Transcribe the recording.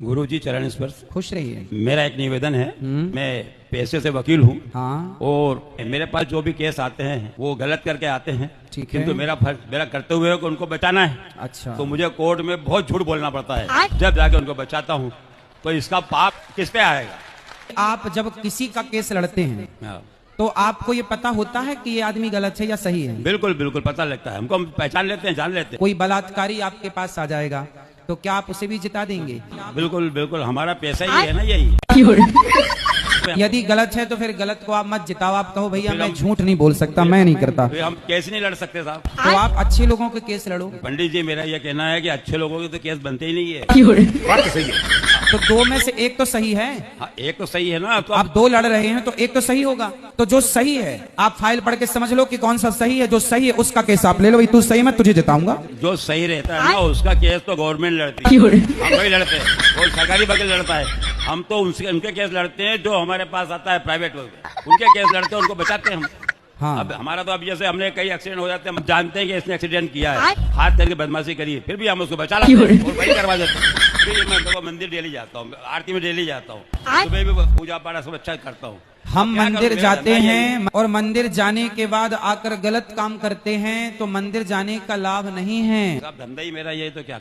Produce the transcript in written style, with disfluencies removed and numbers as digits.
गुरुजी चरण स्पर्श। खुश रहिए। मेरा एक निवेदन है, मैं पेशे से वकील हूँ। हाँ। और मेरे पास जो भी केस आते हैं वो गलत करके आते हैं। ठीक है। किंतु मेरा करते हुए कि उनको बचाना है। अच्छा। तो मुझे कोर्ट में बहुत झूठ बोलना पड़ता है। जब जाके उनको बचाता हूँ तो इसका पाप किस पे आएगा? आप जब किसी का केस लड़ते हैं तो आपको ये पता होता है कि ये आदमी गलत है या सही है? बिल्कुल बिल्कुल पता लगता है हमको, हम पहचान लेते हैं, जान लेते हैं। कोई बलात्कारी आपके पास आ जाएगा तो क्या आप उसे भी जिता देंगे? बिल्कुल बिल्कुल, हमारा पैसा ही है ना यही। यदि गलत है तो फिर गलत को आप मत जिताओ, आप कहो भैया मैं झूठ नहीं बोल सकता, मैं नहीं करता। तो हम केस नहीं लड़ सकते साहब। तो आप अच्छे लोगों के केस लड़ो। पंडित जी, मेरा यह कहना है कि अच्छे लोगों के तो केस बनते ही नहीं है। बात तो सही है। तो दो में से एक तो सही है। हाँ, एक तो सही है ना। तो आप दो लड़ रहे हैं तो एक तो सही होगा। तो जो सही है आप फाइल पढ़ के समझ लो कि कौन सा सही है। जो सही है उसका केस आप ले लो, भाई तू सही, मैं तुझे जिताऊंगा। जो सही रहता है ना उसका केस तो गवर्नमेंट लड़ती है, हम वही लड़ते हैं। वो सरकारी वकील लड़ता है, हम तो उनके केस लड़ते हैं। जो हमारे पास आता है प्राइवेट उनके केस लड़ते हैं, उनको बचाते हैं हम। हाँ। अब हमारा तो अब जैसे हमने कई एक्सीडेंट हो जाते हैं, हम जानते हैं कि इसने एक्सीडेंट किया है, हाथ करके बदमाशी करी है, फिर भी हम उसको बचा लाते हैं और वही करवा देते हैं। मैं मंदिर डेली जाता हूँ, आरती में डेली जाता हूँ, सुबह भी पूजा पाठ सब अच्छा करता हूँ। हम मंदिर जाते हैं और मंदिर जाने के बाद आकर गलत काम करते हैं तो मंदिर जाने का लाभ नहीं है। धंधा ही मेरा यही, तो क्या